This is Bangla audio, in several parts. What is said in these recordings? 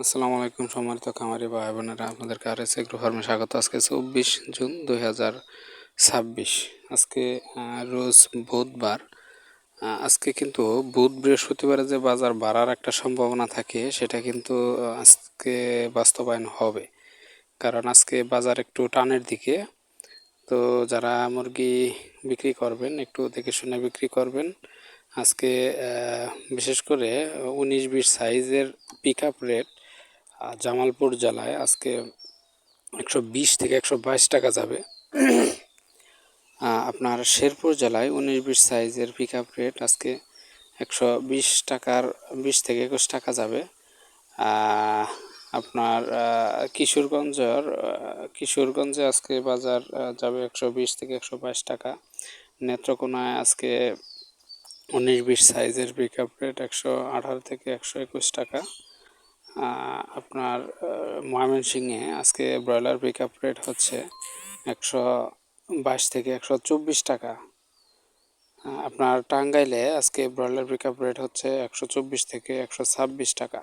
আসসালামু আলাইকুম সম্মানিত খামারি ভাই বোনেরা, আপনাদেরকে আরএস এগ্রো ফার্মে স্বাগত। আজকে 24 জুন 2026। আজকে রোজ বুধবার। আজকে কিন্তু বুধ বৃহস্পতিবারে যে বাজার বাড়ার একটা সম্ভাবনা থাকে সেটা কিন্তু আজকে বাস্তবায়ন হবে, কারণ আজকে বাজার একটু টানের দিকে। তো যারা মুরগি বিক্রি করবেন একটু দেখে শুনে বিক্রি করবেন। আজকে বিশেষ করে 19-20 সাইজের পিক আপ রেট জামালপুর জেলায় আজকে 120 থেকে 122 টাকা যাবে। আপনার শেরপুর জেলায় 19-20 সাইজের পিক আপ রেট আজকে 120 টাকার 20 থেকে 21 টাকা যাবে। আপনার কিশোরগঞ্জে আজকে বাজার যাবে 120 থেকে 122 টাকা। নেত্রকোনায় আজকে 19-20 সাইজের পিক আপ রেট 118 থেকে 121 টাকা। আপনার ময়মনসিংহে আজকে ব্রয়লার পিক আপ রেট হচ্ছে 122 থেকে 124 টাকা। আপনার টাঙ্গাইলে আজকে ব্রয়লার পিক আপ রেট হচ্ছে 124 থেকে 126 টাকা।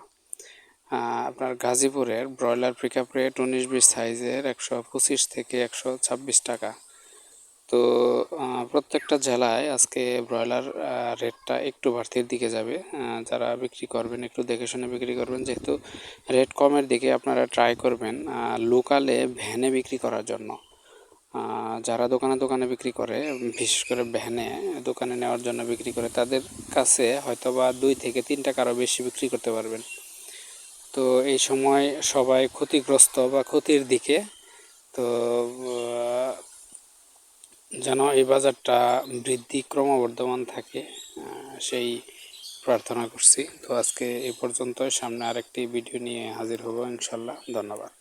আপনার গাজীপুরের ব্রয়লার পিক আপ রেট 19-20 সাইজের 125 থেকে 126 টাকা। তো প্রত্যেকটা জেলায় আজকে ব্রয়লার রেটটা একটু বাড়তির দিকে যাবে। যারা বিক্রি করবেন একটু দেখে শুনে বিক্রি করবেন, যেহেতু রেট কমের দিকে আপনারা ট্রাই করবেন লোকালে ভ্যানে বিক্রি করার জন্য। যারা দোকানে দোকানে বিক্রি করে, বিশেষ করে ভ্যানে দোকানে নেওয়ার জন্য বিক্রি করে, তাদের কাছে হয়তোবা 2 থেকে 3 টাকা আরও বেশি বিক্রি করতে পারবেন। তো এই সময় সবাই ক্ষতিগ্রস্ত বা ক্ষতির দিকে। তো যেন এই বাজারটা বৃদ্ধি ক্রমবর্ধমান থাকে, সেই প্রার্থনা করছি। তো আজকে এই পর্যন্ত, সামনে আরেকটি ভিডিও নিয়ে হাজির হব ইনশাল্লাহ। ধন্যবাদ।